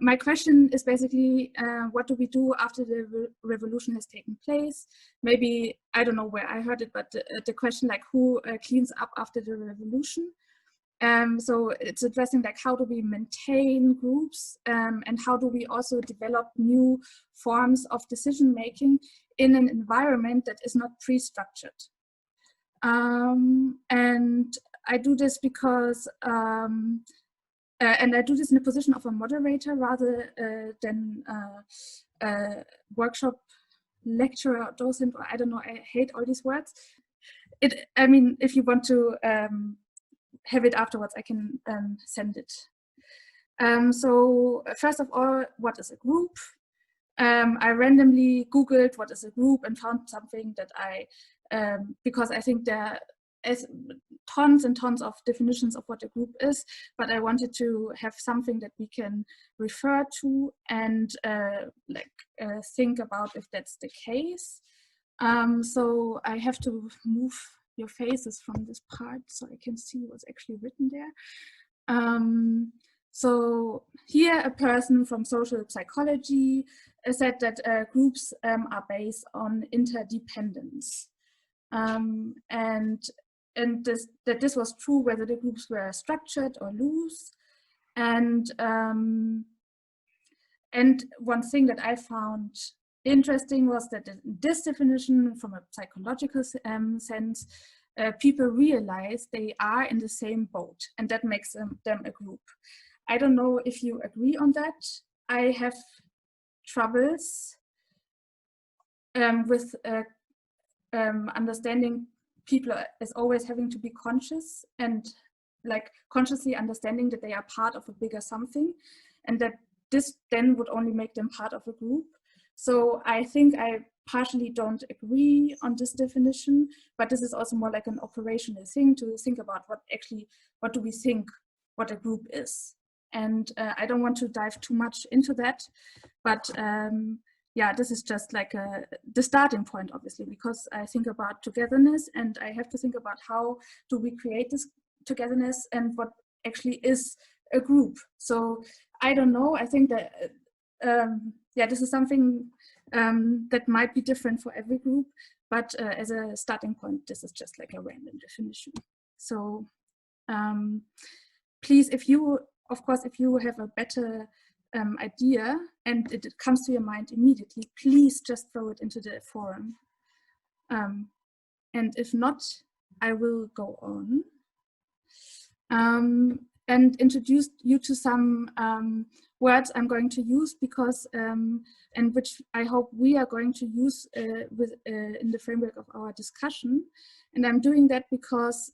my question is basically, what do we do after the revolution has taken place? Maybe, I don't know where I heard it, but the question like who cleans up after the revolution? So it's addressing like how do we maintain groups, and how do we also develop new forms of decision making in an environment that is not pre-structured. And I do this because and I do this in the position of a moderator rather than a workshop lecturer or docent, or I don't know, I hate all these words. I mean, if you want to have it afterwards, I can send it. So first of all, what is a group? I randomly Googled what is a group and found something that because I think there is tons and tons of definitions of what a group is, but I wanted to have something that we can refer to and think about if that's the case. So I have to move your faces from this part so I can see what's actually written there. So here a person from social psychology said that groups are based on interdependence. And this was true whether the groups were structured or loose. And one thing that I found interesting was that this definition, from a psychological sense, people realize they are in the same boat, and that makes them a group. I don't know if you agree on that. I have troubles with understanding people as always having to be conscious and like consciously understanding that they are part of a bigger something, and that this then would only make them part of a group. So I think I partially don't agree on this definition, but this is also more like an operational thing to think about what do we think what a group is. And I don't want to dive too much into that, but yeah, this is just like the starting point, obviously, because I think about togetherness and I have to think about how do we create this togetherness and what actually is a group. So I don't know, I think that yeah, this is something that might be different for every group, but as a starting point, this is just like a random definition. So please, of course, if you have a better idea and it comes to your mind immediately, please just throw it into the forum. And if not, I will go on and introduce you to some words I'm going to use because, and which I hope we are going to use in the framework of our discussion. And I'm doing that because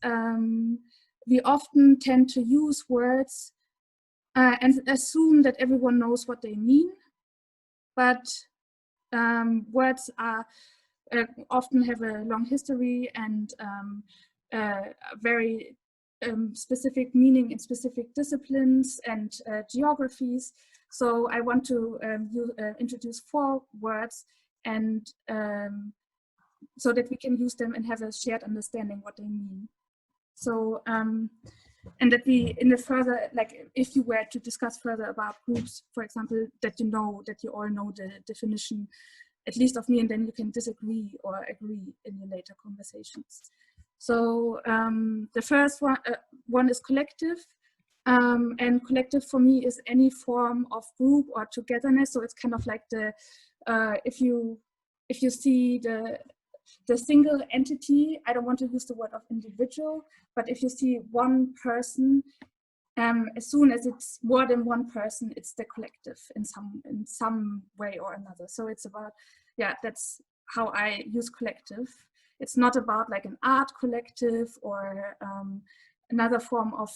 we often tend to use words and assume that everyone knows what they mean, but words are often have a long history and very specific meaning in specific disciplines and geographies. So I want to introduce 4 words and so that we can use them and have a shared understanding what they mean. So and that we in the further, like if you were to discuss further about groups, for example, that you all know the definition, at least of me, and then you can disagree or agree in your later conversations. So the first one is collective, and collective for me is any form of group or togetherness. So it's kind of like the if you see the single entity, I don't want to use the word of individual, but if you see one person, as soon as it's more than one person, it's the collective in some way or another. So it's about, yeah, that's how I use collective. It's not about like an art collective or another form of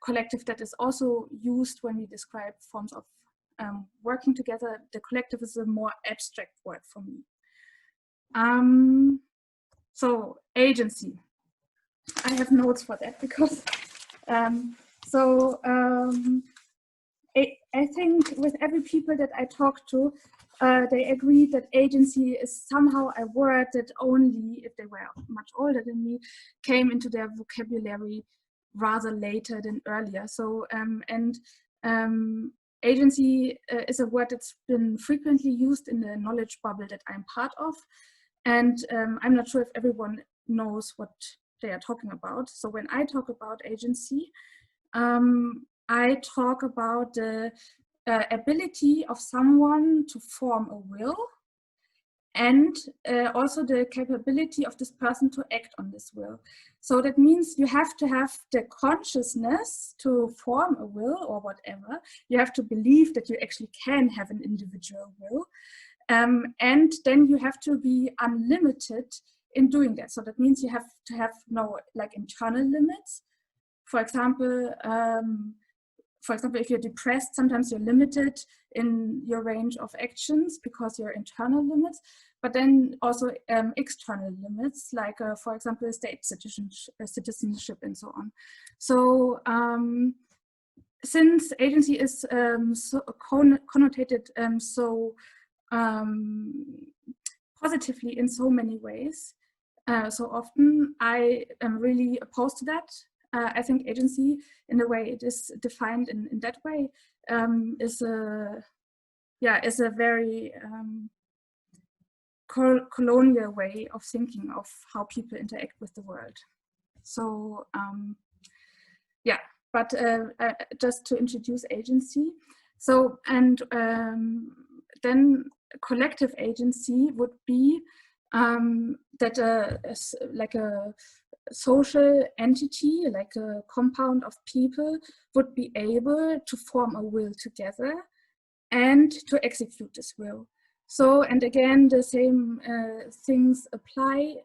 collective that is also used when we describe forms of working together. The collective is a more abstract word for me. So agency, I have notes for that because I think with every people that I talk to, they agree that agency is somehow a word that only, if they were much older than me, came into their vocabulary rather later than earlier. So agency is a word that's been frequently used in the knowledge bubble that I'm part of. And I'm not sure if everyone knows what they are talking about. So when I talk about agency, I talk about the ability of someone to form a will, and also the capability of this person to act on this will. So that means you have to have the consciousness to form a will or whatever. You have to believe that you actually can have an individual will. And then you have to be unlimited in doing that. So that means you have to have no like internal limits. For example, if you're depressed, sometimes you're limited in your range of actions because your internal limits, but then also external limits, like, for example, state citizenship and so on. So since agency is so connotated so positively in so many ways, so often I am really opposed to that. I think agency, in the way it is defined in that way, is a very colonial way of thinking of how people interact with the world. So yeah, but just to introduce agency. So, and then collective agency would be that like a social entity, like a compound of people, would be able to form a will together and to execute this will. So, and again, the same things apply.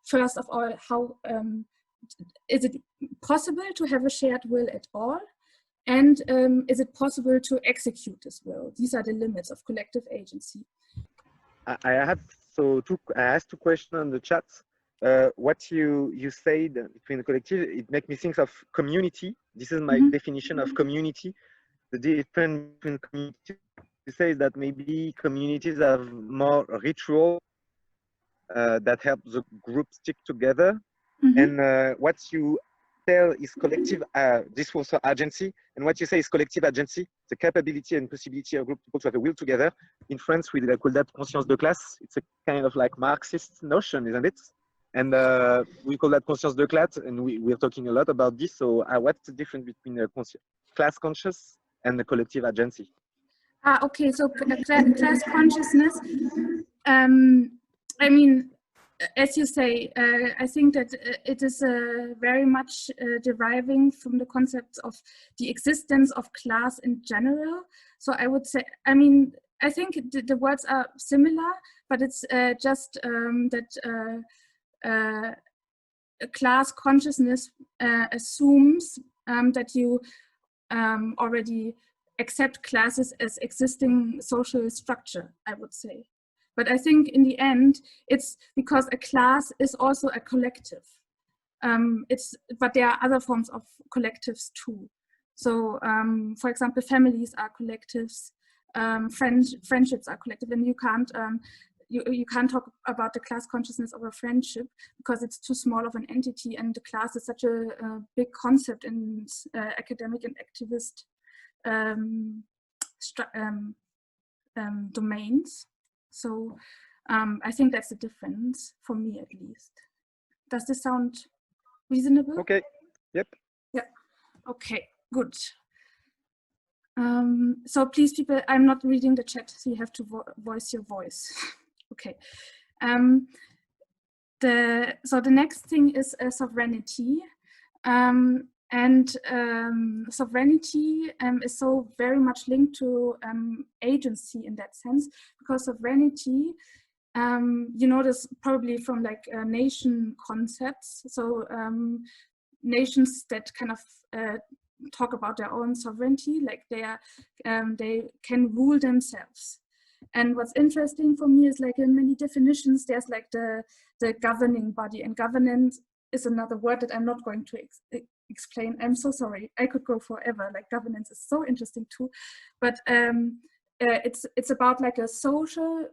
First of all, how is it possible to have a shared will at all? And is it possible to execute this will? These are the limits of collective agency. I asked two questions on the chat. What you said between the collective, it makes me think of community. This is my definition of community. The difference between community, you say, is that maybe communities have more ritual that help the group stick together. And what you tell is collective, this was agency, and what you say is collective agency, the capability and possibility of group people to have a will together. In France, we call that conscience de classe. It's a kind of like Marxist notion, isn't it? And we call that conscience de classe, and we're talking a lot about this. So what's the difference between the class conscious and the collective agency? Okay, so class consciousness, I mean, as you say, I think that it is very much deriving from the concepts of the existence of class in general. So I would say, I mean, I think the words are similar, but it's just that class consciousness assumes that you already accept classes as existing social structure, I would say. But I think in the end, it's because a class is also a collective. But there are other forms of collectives too. So, for example, families are collectives, friendships are collective, and you can't talk about the class consciousness of a friendship because it's too small of an entity, and the class is such a big concept in academic and activist domains. So I think that's the difference, for me at least. Does this sound reasonable? Okay, yep. Yeah, okay, good. So please, people, I'm not reading the chat, so you have to voice your voice. Okay. So the next thing is sovereignty. And sovereignty is so very much linked to agency in that sense, because sovereignty, you know this probably from like nation concepts. So nations that kind of talk about their own sovereignty, like they can rule themselves. And what's interesting for me is, like, in many definitions, there's like the governing body, and governance is another word that I'm not going to explain. I'm so sorry. I could go forever. Like, governance is so interesting too, but it's about like a social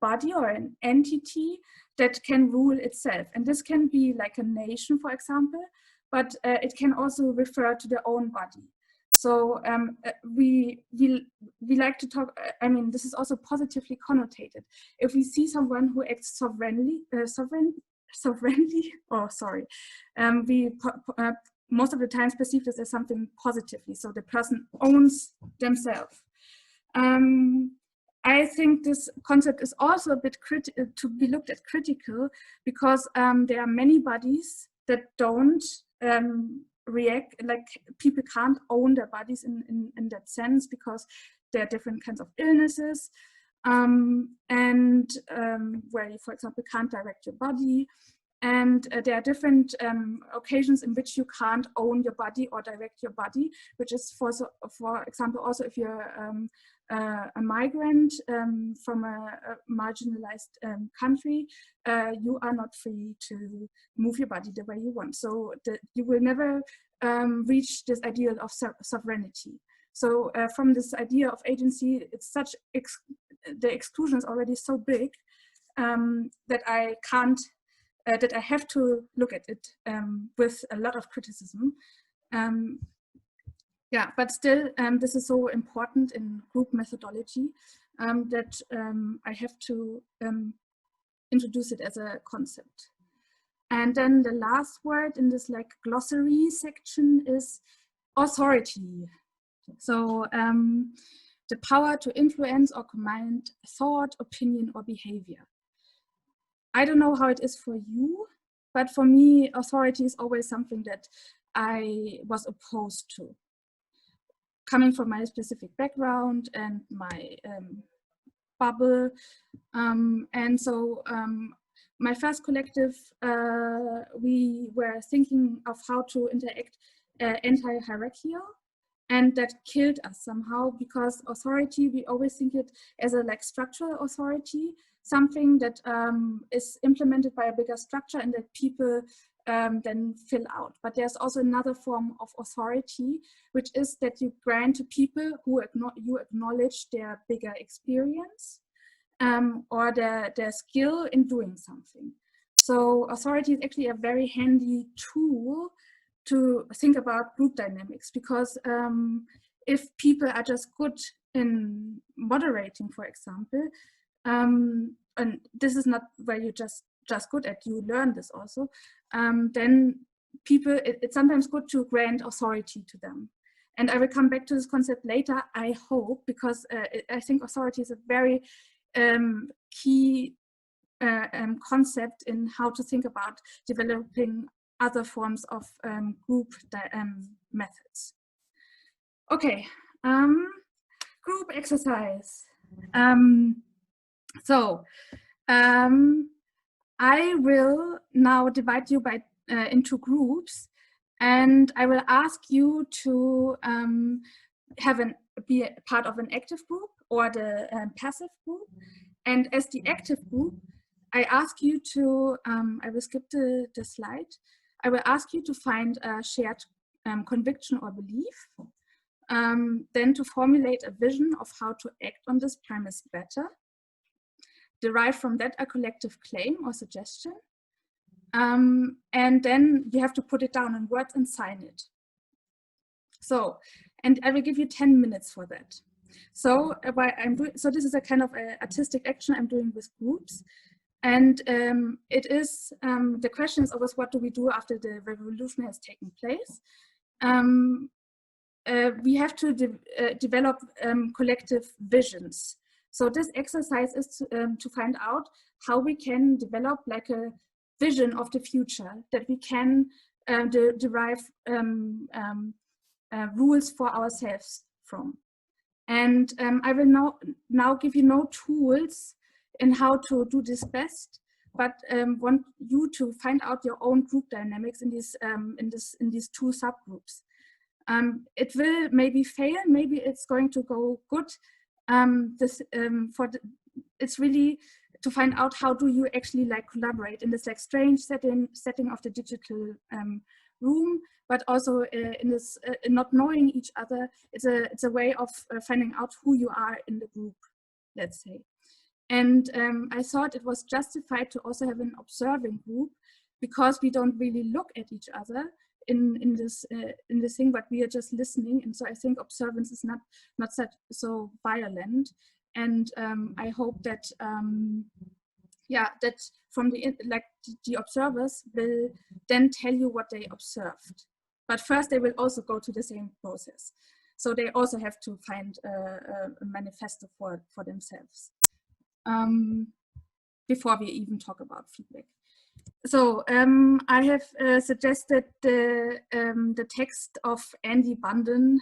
body or an entity that can rule itself, and this can be like a nation, for example, but it can also refer to their own body. So we like to talk, I mean, this is also positively connotated. If we see someone who acts sovereignly, we most of the times perceive this as something positively. So the person owns themselves. I think this concept is also a bit to be looked at critical, because there are many bodies that don't react, like people can't own their bodies in that sense, because there are different kinds of illnesses, and where you, for example, can't direct your body. And there are different occasions in which you can't own your body or direct your body, which is, for example, also if you're a migrant from a marginalized country, you are not free to move your body the way you want. So you will never reach this ideal of sovereignty. So from this idea of agency, it's such the exclusion is already so big that I can't. That I have to look at it with a lot of criticism. Yeah, but still, this is so important in group methodology that I have to introduce it as a concept. And then the last word in this like glossary section is authority. So the power to influence or command thought, opinion, or behavior. I don't know how it is for you, but for me, authority is always something that I was opposed to. Coming from my specific background and my bubble. And so my first collective, we were thinking of how to interact anti-hierarchical, and that killed us somehow, because authority, we always think it as a like structural authority, something that is implemented by a bigger structure and that people then fill out. But there's also another form of authority, which is that you grant to people who you acknowledge their bigger experience or their skill in doing something. So authority is actually a very handy tool to think about group dynamics, because if people are just good in moderating, for example, and this is not where you just good at, you learn this also, then people, it's sometimes good to grant authority to them. And I will come back to this concept later, I hope, because I think authority is a very key concept in how to think about developing other forms of group methods. Okay, group exercise. So I will now divide you into groups, and I will ask you to be a part of an active group or the passive group. And as the active group, I ask you to, I will skip the slide. I will ask you to find a shared conviction or belief, then to formulate a vision of how to act on this premise better, derive from that a collective claim or suggestion, and then you have to put it down in words and sign it. So, and I will give you 10 minutes for that. So, so this is a kind of artistic action I'm doing with groups. And it is, the question is always, what do we do after the revolution has taken place? We have to develop collective visions. So this exercise is to find out how we can develop like a vision of the future, that we can derive rules for ourselves from. And I will now give you no tools in how to do this best, but want you to find out your own group dynamics in these two subgroups. It will maybe fail, maybe it's going to go good. It's really to find out how do you actually like collaborate in this like strange setting of the digital room, but also in this not knowing each other. It's a way of finding out who you are in the group, let's say. And I thought it was justified to also have an observing group, because we don't really look at each other in this thing, but we are just listening. And so I think observance is not so violent. And I hope that that from the observers will then tell you what they observed. But first they will also go to the same process. So they also have to find a manifesto for themselves before we even talk about feedback. So I have suggested the text of Andy Bunden.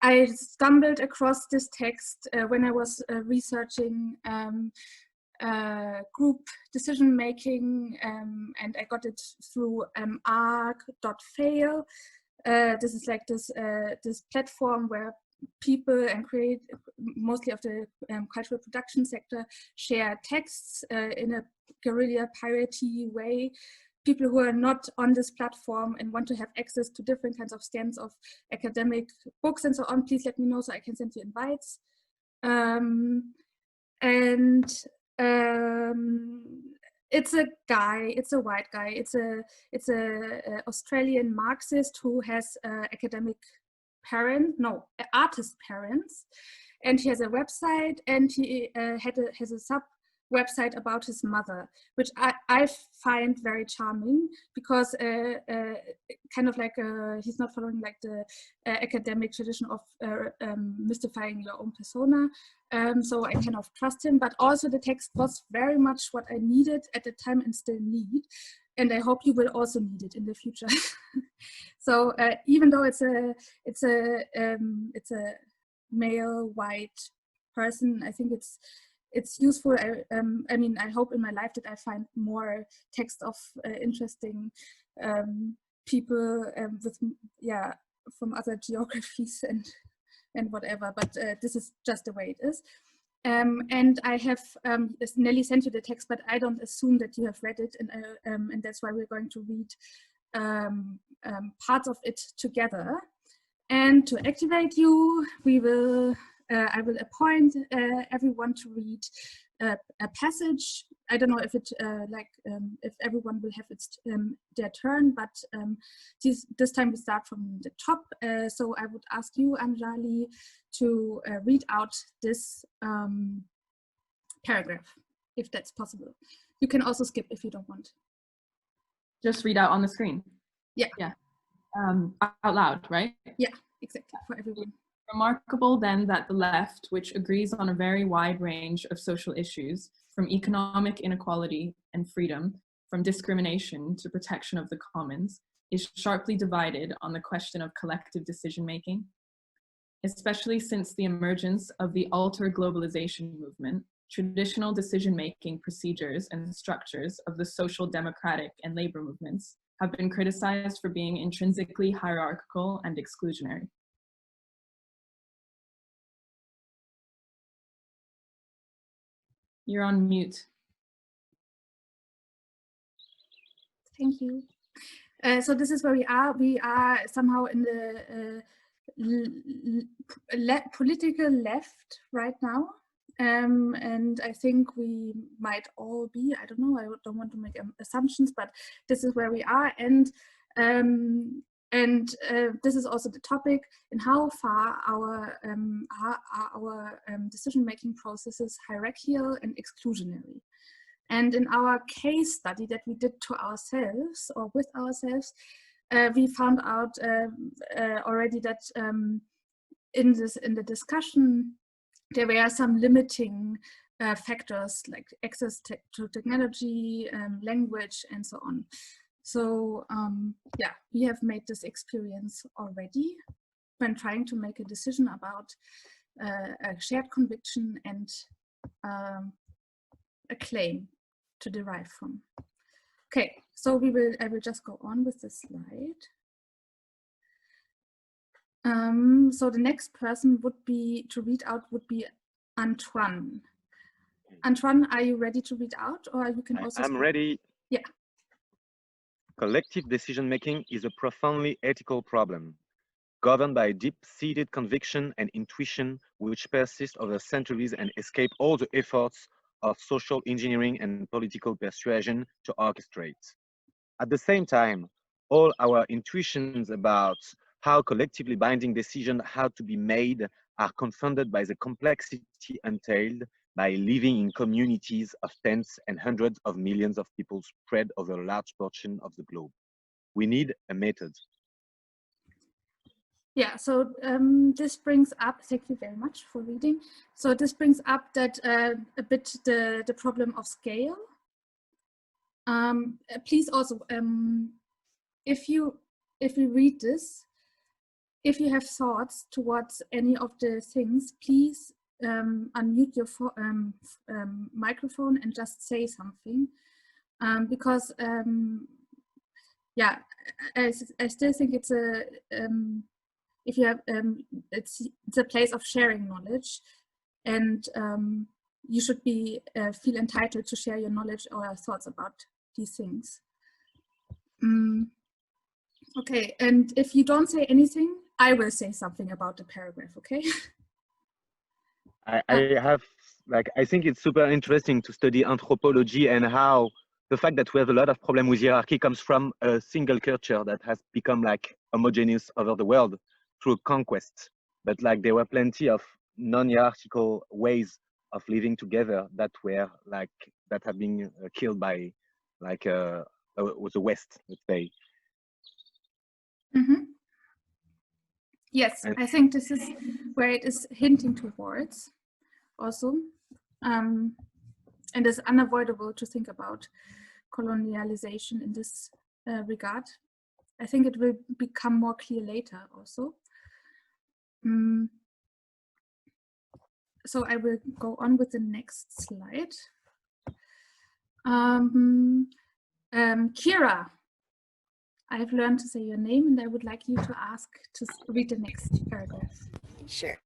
I stumbled across this text when I was researching group decision making, and I got it through arc.fail. This is like this platform where people and create, mostly of the cultural production sector, share texts in a guerrilla piratey way. People who are not on this platform and want to have access to different kinds of scans of academic books and so on, please let me know so I can send you invites. It's a guy, it's a white guy, it's a Australian Marxist who has academic artist parents, and he has a website, and he has a sub website about his mother, which I find very charming, because kind of like he's not following like the academic tradition of mystifying your own persona, so I kind of trust him. But also the text was very much what I needed at the time and still need, and I hope you will also need it in the future. So even though it's a male white person, I think it's useful. I mean, I hope in my life that I find more text of interesting people with from other geographies and whatever. But this is just the way it is. And I have Nelly sent you the text, but I don't assume that you have read it, and that's why we're going to read parts of it together. And to activate you, I will appoint everyone to read a passage. I don't know if if everyone will have their turn, but this time we start from the top. So I would ask you, Anjali, to read out this paragraph, if that's possible. You can also skip if you don't want. Just read out on the screen. Yeah. Yeah. Out loud, right? Yeah, exactly, for everyone. Remarkable then that the left, which agrees on a very wide range of social issues, from economic inequality and freedom, from discrimination to protection of the commons, is sharply divided on the question of collective decision-making. Especially since the emergence of the alter-globalization movement, traditional decision-making procedures and structures of the social democratic and labor movements have been criticized for being intrinsically hierarchical and exclusionary. You're on mute. Thank you. So this is where we are. We are somehow in the political left right now. And I think we might all be, I don't know, I don't want to make assumptions, but this is where we are. And this is also the topic, in how far our decision-making process is hierarchical and exclusionary. And in our case study that we did to ourselves or with ourselves, we found out already that in the discussion, there were some limiting factors like access to technology, language, and so on. So yeah, we have made this experience already when trying to make a decision about a shared conviction and a claim to derive from. Okay, so I will just go on with this slide. So the next person would be to read out would be Antoine. Antoine, are you ready to read out, or you can also? I'm ready. Yeah. Collective decision-making is a profoundly ethical problem, governed by deep-seated conviction and intuition which persist over centuries and escape all the efforts of social engineering and political persuasion to orchestrate. At the same time, all our intuitions about how collectively binding decisions have to be made are confounded by the complexity entailed by living in communities of tens and hundreds of millions of people spread over a large portion of the globe. We need a method. Yeah, so this brings up, thank you very much for reading. So this brings up that a bit the problem of scale. Please also, if you read this, if you have thoughts towards any of the things, please unmute your microphone and just say something, because yeah, I still think it's a if you have it's a place of sharing knowledge, and you should be feel entitled to share your knowledge or thoughts about these things. Okay, and if you don't say anything, I will say something about the paragraph, okay? I think it's super interesting to study anthropology and how the fact that we have a lot of problem with hierarchy comes from a single culture that has become like homogeneous over the world through conquest. But like there were plenty of non-hierarchical ways of living together that were like, that have been killed by like the West, let's say. Mm-hmm. Yes, I think this is where it is hinting towards also. And it's unavoidable to think about colonialization in this regard. I think it will become more clear later also. So I will go on with the next slide. Kira, I've learned to say your name, and I would like you to read the next paragraph. Sure.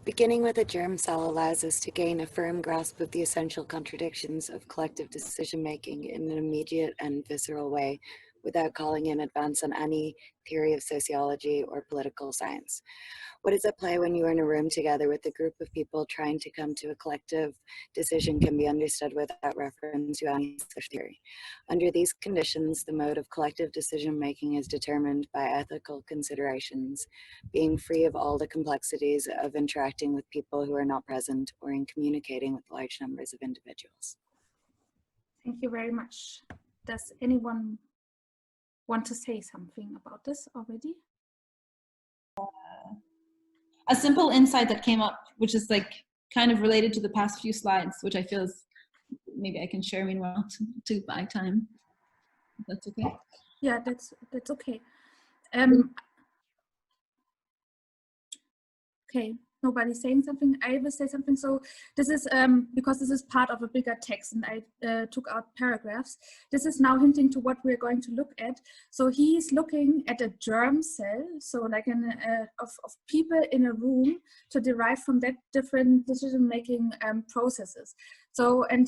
Beginning with a germ cell allows us to gain a firm grasp of the essential contradictions of collective decision-making in an immediate and visceral way, without calling in advance on any theory of sociology or political science. What is at play when you are in a room together with a group of people trying to come to a collective decision can be understood without reference to any such theory. Under these conditions, the mode of collective decision-making is determined by ethical considerations, being free of all the complexities of interacting with people who are not present or in communicating with large numbers of individuals. Thank you very much. Does anyone want to say something about this already? A simple insight that came up, which is like kind of related to the past few slides, which I feel is maybe I can share meanwhile to buy time. If that's okay. Yeah, that's okay. Okay, nobody's saying something. I will say something. So this is because this is part of a bigger text, and I took out paragraphs. This is now hinting to what we're going to look at. So he's looking at a germ cell, so like of people in a room, to derive from that different decision-making processes. So and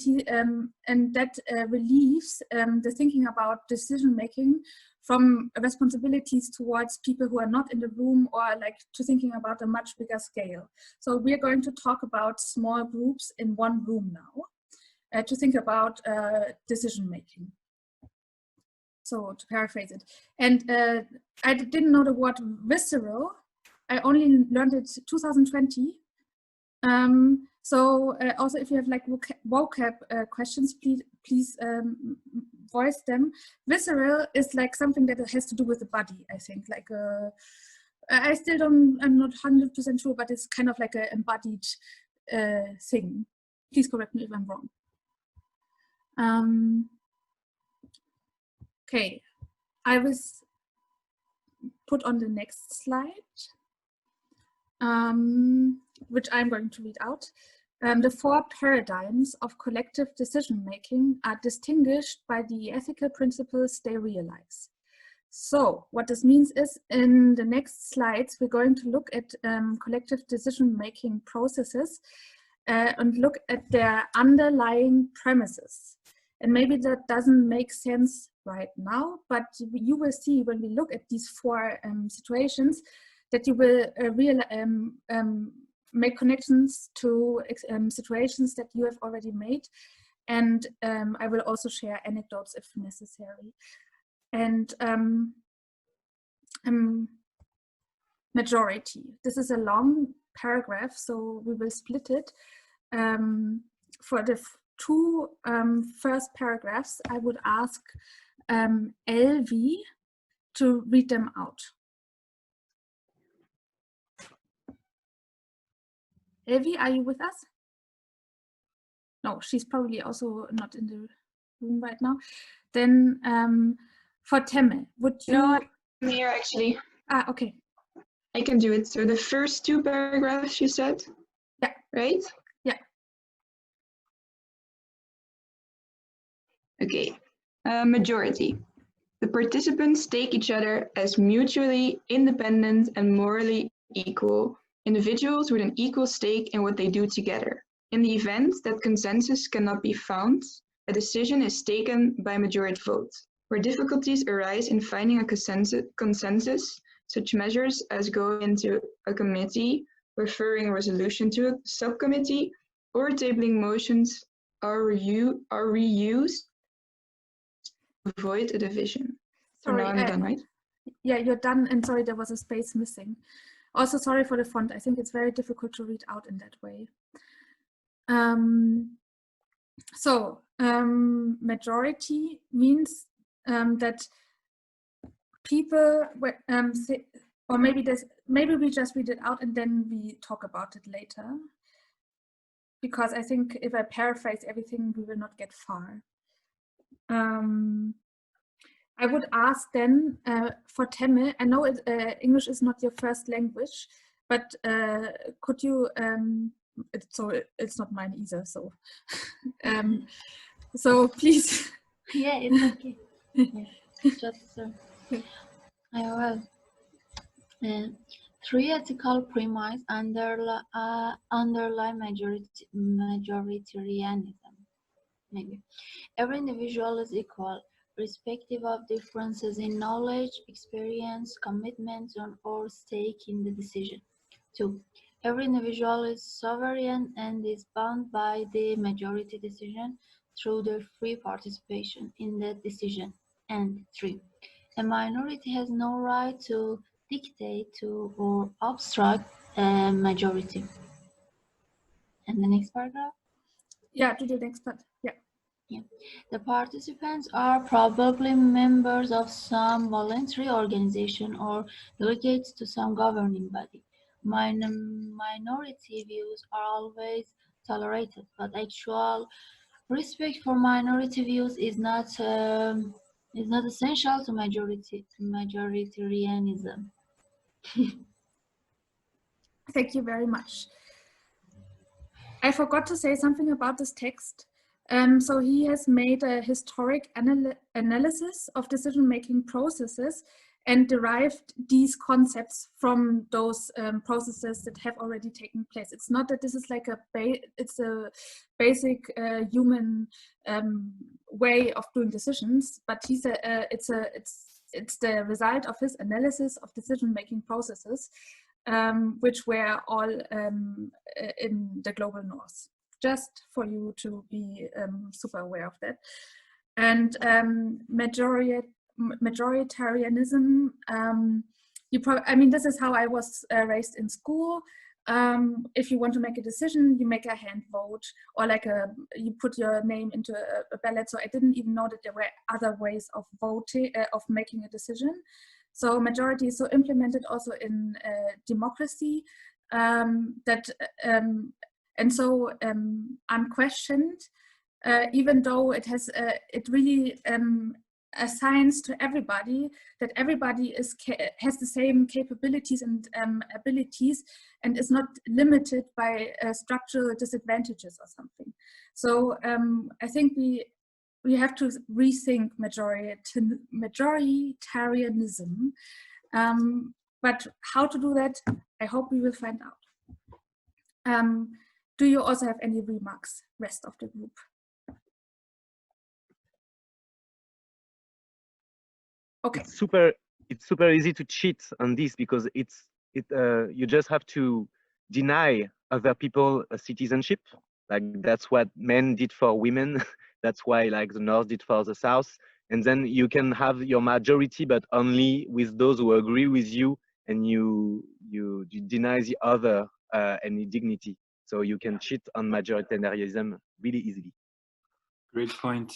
that relieves the thinking about decision-making from responsibilities towards people who are not in the room, or like to thinking about a much bigger scale. So we're going to talk about small groups in one room now, to think about decision-making. So to paraphrase it. And I didn't know the word visceral. I only learned it 2020. So also if you have like vocab questions, please voice them. Visceral is like something that has to do with the body, I think. Like I still I'm not 100% sure, but it's kind of like an embodied thing. Please correct me if I'm wrong. Okay, I was put on the next slide, which I'm going to read out. The four paradigms of collective decision-making are distinguished by the ethical principles they realize. So what this means is, in the next slides, we're going to look at collective decision-making processes and look at their underlying premises. And maybe that doesn't make sense right now, but you will see when we look at these four situations that you will make connections to situations that you have already made. And I will also share anecdotes if necessary. and majority. This is a long paragraph, so we will split it. For the two first paragraphs, I would ask LV to read them out. Elvi, are you with us? No, she's probably also not in the room right now. Then for Temme, would you? No, I'm here actually. Ah, okay. I can do it. So the first two paragraphs you said? Yeah. Right? Yeah. Okay. Majority. The participants take each other as mutually independent and morally equal individuals with an equal stake in what they do together. In the event that consensus cannot be found, a decision is taken by majority vote. Where difficulties arise in finding a consensus, such measures as going into a committee, referring a resolution to a subcommittee, or tabling motions are reused to avoid a division. Sorry, So now I'm done, right? Yeah, you're done, and sorry, there was a space missing. Also, sorry for the font. I think it's very difficult to read out in that way. Majority means that people, say, or maybe we just read it out and then we talk about it later. Because I think if I paraphrase everything, we will not get far. I would ask then for Temme, I know English is not your first language, but could you, it's not mine either, so, so please. Yeah, it's okay. Just well, three ethical premises underlie majoritarianism. Maybe every individual is equal, irrespective of differences in knowledge, experience, commitment, or stake in the decision. 2. Every individual is sovereign and is bound by the majority decision through their free participation in that decision. And 3. A minority has no right to dictate to or obstruct a majority. And the next paragraph? Yeah, to the next part. Yeah. Yeah. The participants are probably members of some voluntary organization or delegates to some governing body. Minority views are always tolerated, but actual respect for minority views is not essential to majoritarianism. Thank you very much. I forgot to say something about this text. So he has made a historic analysis of decision-making processes and derived these concepts from those processes that have already taken place. It's not that this is like it's a basic human way of doing decisions, but it's the result of his analysis of decision-making processes, which were all in the global north. Just for you to be super aware of that. And majoritarianism, I mean, this is how I was raised in school. If you want to make a decision, you make a hand vote, or like you put your name into a ballot. So I didn't even know that there were other ways of voting, of making a decision. So majority is so implemented also in democracy and so unquestioned, even though it has it really assigns to everybody that everybody has the same capabilities and abilities and is not limited by structural disadvantages or something. So I think we have to rethink majoritarianism, but how to do that, I hope we will find out. Do you also have any remarks, rest of the group? Okay. It's super easy to cheat on this because you just have to deny other people a citizenship. Like that's what men did for women. That's why like the North did for the South, and then you can have your majority, but only with those who agree with you, and you deny the other any dignity. So you can cheat on majoritarianism really easily. Great point.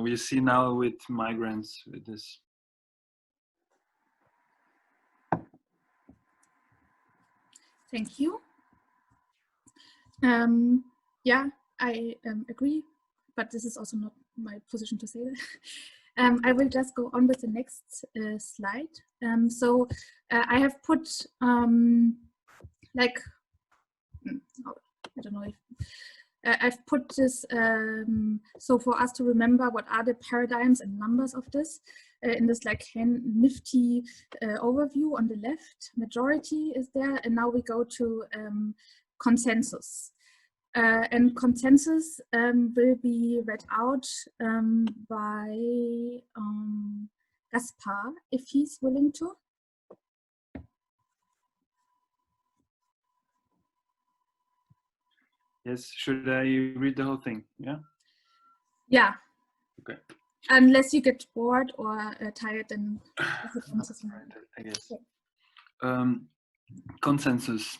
We see now with migrants with this. Thank you. Yeah, I agree, but this is also not my position to say that. I will just go on with the next slide. So I have put like, I don't know if I've put this so for us to remember what are the paradigms and numbers of this in this like nifty overview on the left. Majority is there, and now we go to consensus. And consensus will be read out by Gaspar, if he's willing to. Yes, should I read the whole thing? Yeah? Yeah. Okay. Unless you get bored or tired, then I guess. Consensus.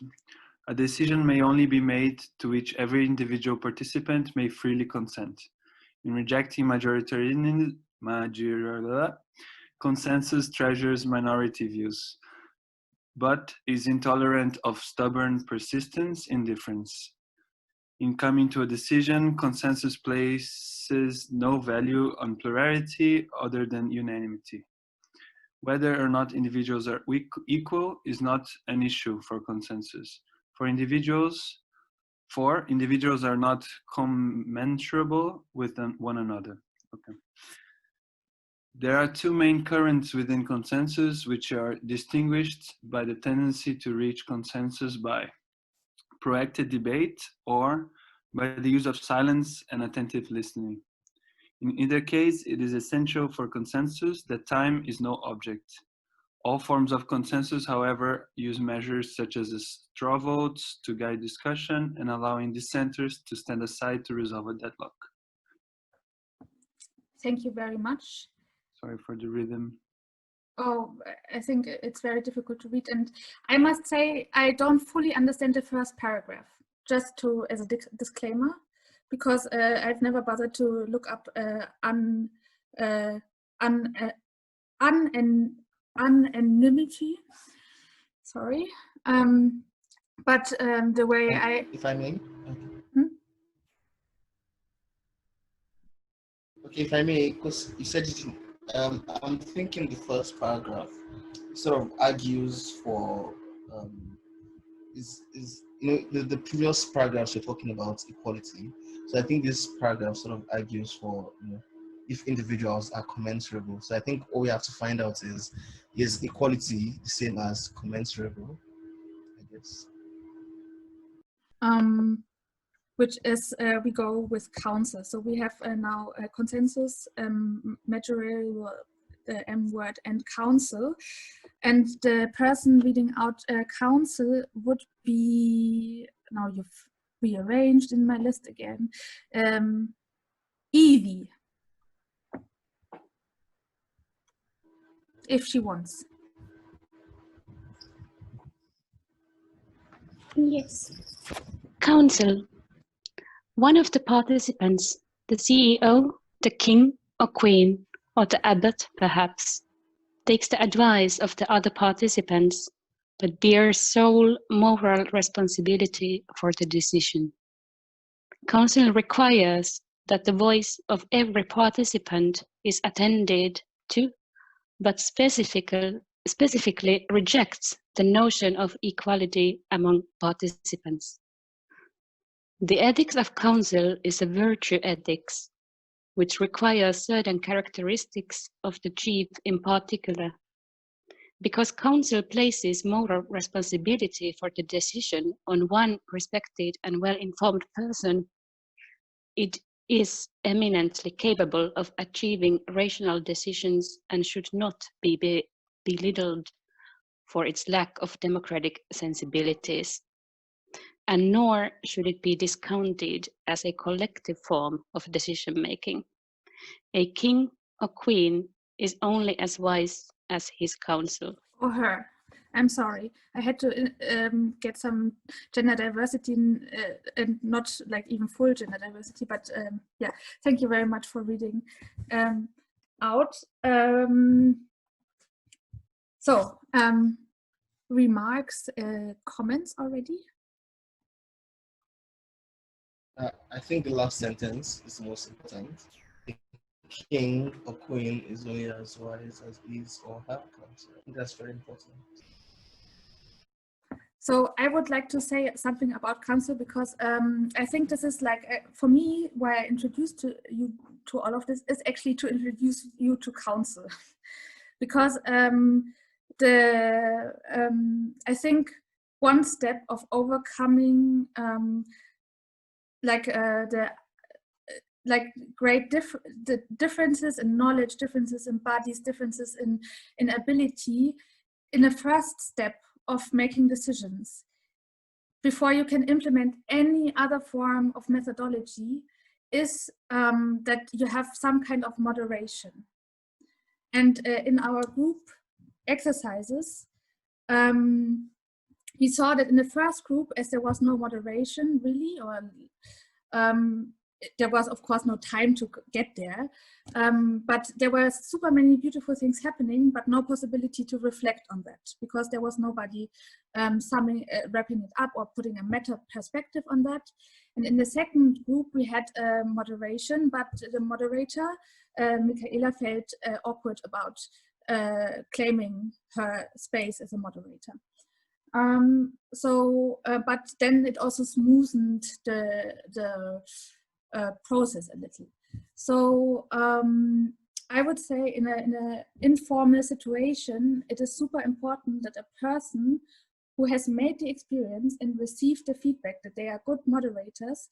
A decision may only be made to which every individual participant may freely consent. In rejecting consensus treasures minority views, but is intolerant of stubborn persistence, indifference. In coming to a decision, consensus places no value on plurality other than unanimity. Whether or not individuals are equal is not an issue for consensus. For individuals are not commensurable with one another. Okay. There are two main currents within consensus which are distinguished by the tendency to reach consensus by proactive debate or by the use of silence and attentive listening. In either case, it is essential for consensus that time is no object. All forms of consensus, however, use measures such as straw votes to guide discussion and allowing dissenters to stand aside to resolve a deadlock. Thank you very much. Sorry for the rhythm. Oh, I think it's very difficult to read, and I must say I don't fully understand the first paragraph, just as a disclaimer, because I've never bothered to look up anonymity. Sorry, but the way if I may. Okay, if I may, because you said it, I'm thinking the first paragraph sort of argues for the previous paragraphs you're talking about equality. So I think this paragraph sort of argues for if individuals are commensurable. So I think all we have to find out is equality the same as commensurable, I guess. Which is we go with counsel. So we have now a consensus, majority, the M word, and counsel. And the person reading out counsel would be, now you've rearranged in my list again, Evie, if she wants. Yes. Counsel. One of the participants, the CEO, the king or queen, or the abbot perhaps, takes the advice of the other participants, but bears sole moral responsibility for the decision. Counsel requires that the voice of every participant is attended to, but specifically rejects the notion of equality among participants. The ethics of counsel is a virtue ethics, which requires certain characteristics of the chief in particular. Because counsel places moral responsibility for the decision on one respected and well-informed person, it is eminently capable of achieving rational decisions and should not be belittled for its lack of democratic sensibilities. And nor should it be discounted as a collective form of decision-making. A king or queen is only as wise as his counsel. Or her. I'm sorry. I had to get some gender diversity and not like even full gender diversity, but yeah, thank you very much for reading out. So, remarks, comments already? I think the last sentence is the most important. The king or queen is only as wise as his or her counsel. I think that's very important. So I would like to say something about counsel, because I think this is like, for me, why I introduced you to all of this is actually to introduce you to counsel. Because I think one step of overcoming the differences in knowledge, differences in bodies, differences in ability, in the first step of making decisions, before you can implement any other form of methodology, is that you have some kind of moderation. And in our group exercises, we saw that in the first group, as there was no moderation really, or there was of course no time to get there, but there were super many beautiful things happening, but no possibility to reflect on that, because there was nobody wrapping it up or putting a meta perspective on that. And in the second group we had moderation, but the moderator, Michaela, felt awkward about claiming her space as a moderator. But then it also smoothened the process a little. So I would say in an informal situation, it is super important that a person who has made the experience and received the feedback that they are good moderators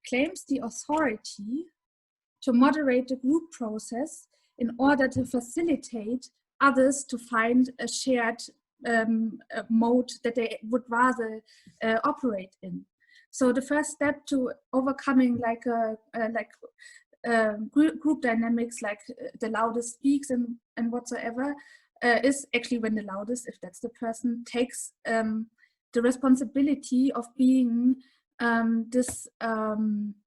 claims the authority to moderate the group process in order to facilitate others to find a shared mode that they would rather operate in. So the first step to overcoming group dynamics, like the loudest speaks and whatsoever, is actually when the loudest, if that's the person, takes the responsibility of being this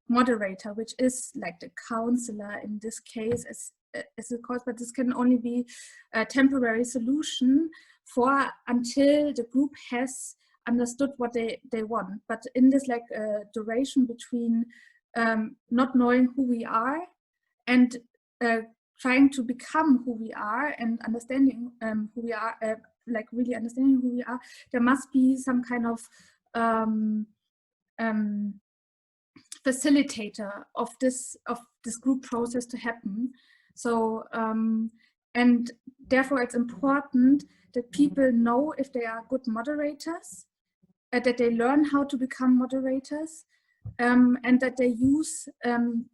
moderator, which is like the counselor in this case, as it calls, but this can only be a temporary solution until the group has understood what they want. But in this duration between not knowing who we are and trying to become who we are and understanding who we are, really understanding who we are, there must be some kind of facilitator of this group process to happen. So and therefore it's important that people know if they are good moderators, that they learn how to become moderators, and that they use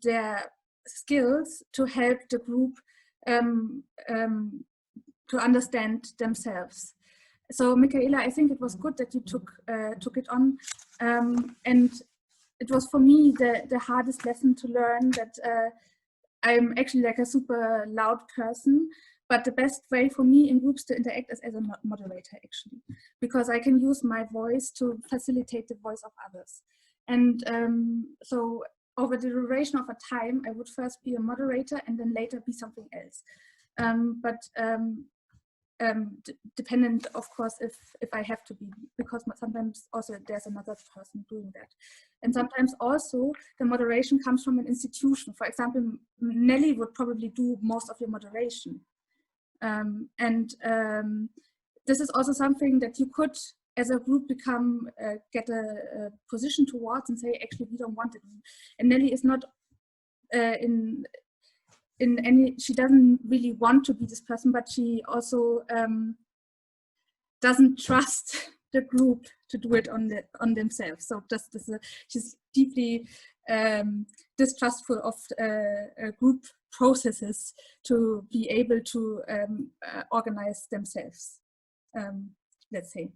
their skills to help the group to understand themselves. So Michaela, I think it was good that you took it on, and it was for me the hardest lesson to learn, that I'm actually like a super loud person, but the best way for me in groups to interact is as a moderator, actually, because I can use my voice to facilitate the voice of others. And so over the duration of a time, I would first be a moderator and then later be something else. Dependent, of course, if I have to be, because sometimes also there's another person doing that. And sometimes also the moderation comes from an institution. For example, Nelly would probably do most of your moderation. This is also something that you could, as a group, get a position towards and say, actually, we don't want it. And Nelly is not she doesn't really want to be this person, but she also doesn't trust the group to do it on themselves. So she's deeply distrustful of group processes to be able to organize themselves. Let's say,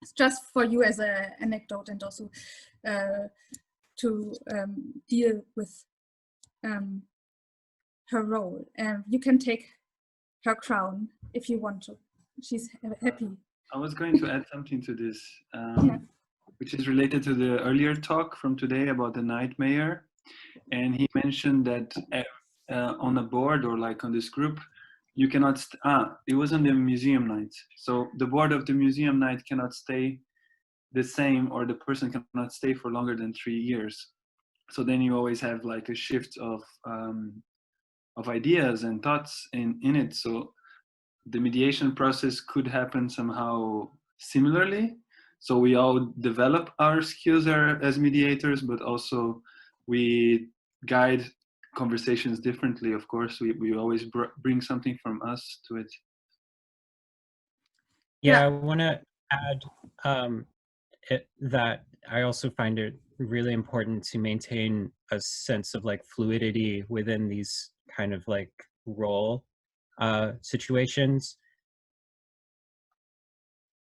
it's just for you as an anecdote, and also to deal with her role. You can take her crown if you want to. She's happy. I was going to add something to this, which is related to the earlier talk from today about the nightmare. And he mentioned that on a board or like on this group, you cannot, it was on the museum night. So the board of the museum night cannot stay the same, or the person cannot stay for longer than 3 years. So then you always have like a shift of ideas and thoughts in it. So the mediation process could happen somehow similarly. So we all develop our skills as mediators, but also we guide conversations differently. Of course, we always bring something from us to it. Yeah, I want to add that I also find it really important to maintain a sense of like fluidity within these kind of like role situations,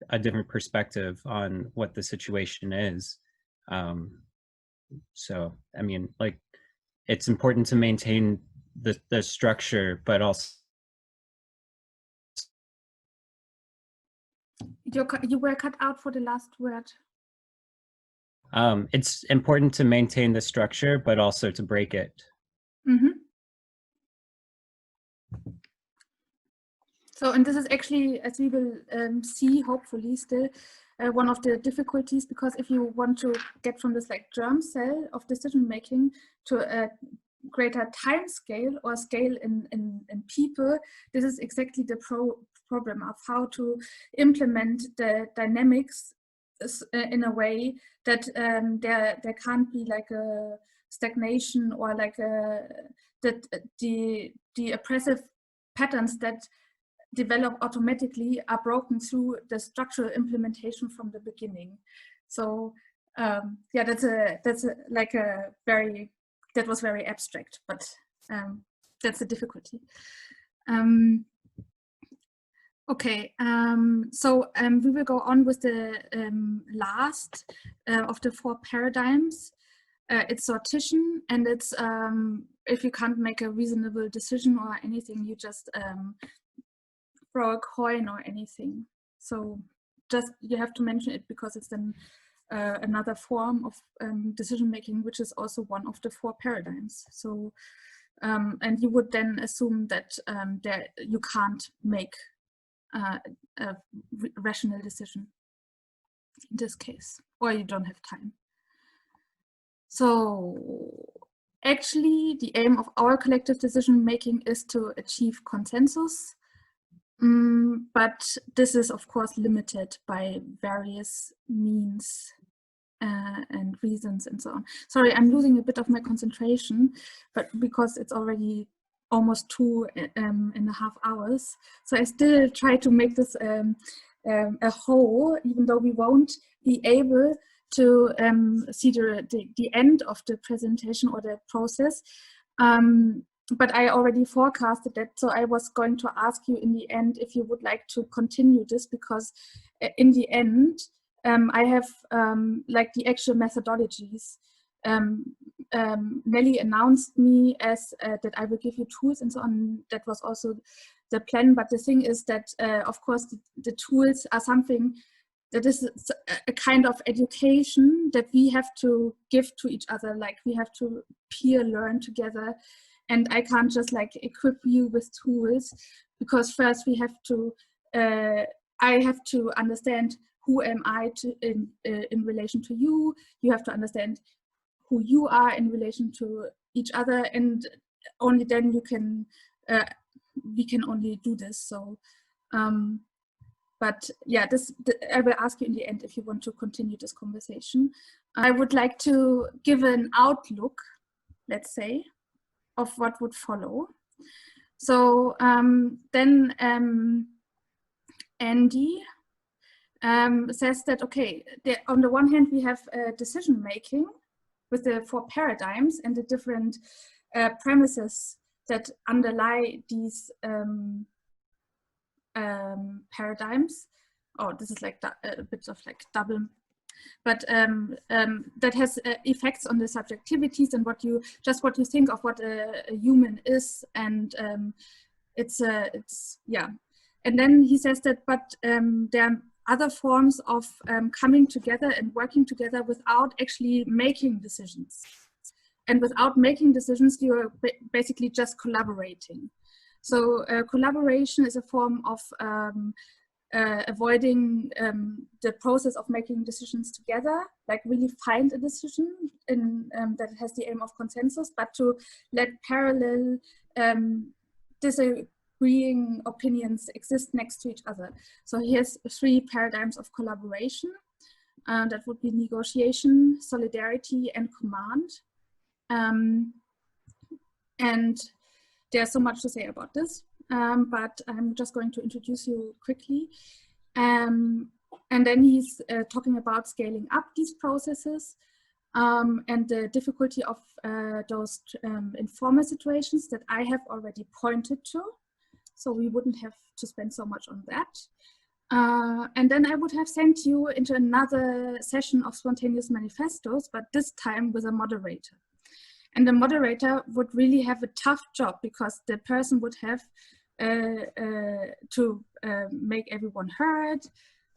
a different perspective on what the situation is. So, I mean, like, it's important to maintain the structure, but also. You were cut out for the last word. It's important to maintain the structure, but also to break it. Mm-hmm. So, and this is actually, as we will see, hopefully still, one of the difficulties, because if you want to get from this like germ cell of decision making to a greater time scale or scale in people, this is exactly the problem of how to implement the dynamics in a way that there can't be like a stagnation, or like that the oppressive patterns that develop automatically are broken through the structural implementation from the beginning. So yeah, that was very abstract, but that's the difficulty. Okay, so we will go on with the last of the 4 paradigms. It's sortition, and it's if you can't make a reasonable decision or anything, you just throw a coin or anything. So just you have to mention it because it's then another form of decision making, which is also one of the 4 paradigms. So and you would then assume that you can't make a rational decision in this case, or you don't have time. So actually the aim of our collective decision making is to achieve consensus, but this is of course limited by various means and reasons and so on. Sorry, I'm losing a bit of my concentration, but because it's already almost 2.5 hours. So I still try to make this a whole, even though we won't be able to see the end of the presentation or the process. But I already forecasted that, so I was going to ask you in the end if you would like to continue this, because in the end, I have like the actual methodologies. Nelly announced me as that I will give you tools and so on. That was also the plan, but the thing is that of course the tools are something that is a kind of education that we have to give to each other, like we have to peer learn together, and I can't just like equip you with tools, because first we have to I have to understand who am I in relation to you, you have to understand who you are in relation to each other, and only then you can we can only do this. So but yeah, I will ask you in the end if you want to continue this conversation. I would like to give an outlook, let's say, of what would follow. So then Andy says that, okay, on the one hand we have decision making with the 4 paradigms and the different premises that underlie these paradigms. Oh, this is like a bit of like double but that has effects on the subjectivities and what you think of what a human is, and it's yeah. And then he says that, but there are other forms of coming together and working together without actually making decisions. And without making decisions, you're basically just collaborating. So collaboration is a form of avoiding the process of making decisions together, like really find a decision in, that has the aim of consensus, but to let parallel disagreeing opinions exist next to each other. So here's 3 paradigms of collaboration. That would be negotiation, solidarity, and command. And there's so much to say about this, but I'm just going to introduce you quickly. And then he's talking about scaling up these processes and the difficulty of those informal situations that I have already pointed to. So we wouldn't have to spend so much on that. And then I would have sent you into another session of spontaneous manifestos, but this time with a moderator. And the moderator would really have a tough job because the person would have to make everyone heard,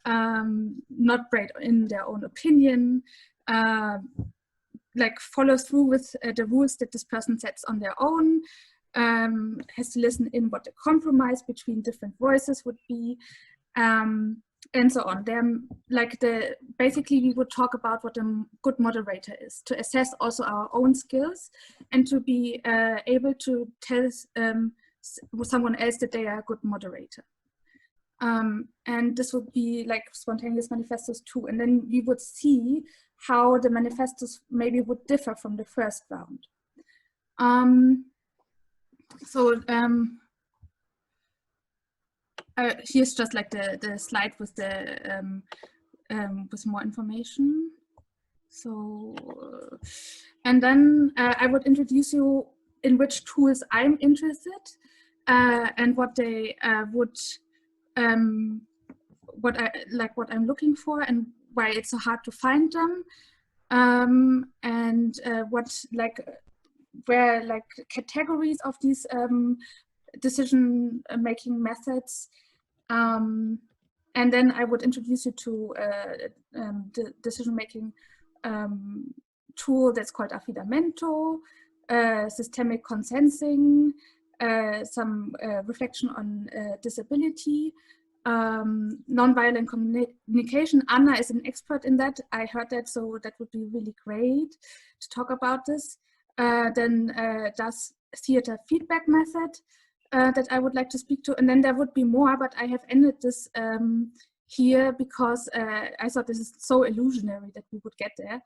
not break in their own opinion, like follow through with the rules that this person sets on their own, has to listen in what the compromise between different voices would be, and so on. Basically we would talk about what a good moderator is, to assess also our own skills and to be able to tell someone else that they are a good moderator. And this would be like spontaneous manifestos too. And then we would see how the manifestos maybe would differ from the first round. Here's just like the slide with the with more information. So, and then I would introduce you in which tools I'm interested and what they would, what I'm looking for and why it's so hard to find them, and where categories of these decision-making methods. And then I would introduce you to the decision-making tool that's called affidamento, systemic consensing, some reflection on disability, nonviolent communication. Anna is an expert in that. I heard that, so that would be really great to talk about this. Then does theater feedback method that I would like to speak to. And then there would be more, but I have ended this here because I thought this is so illusionary that we would get there.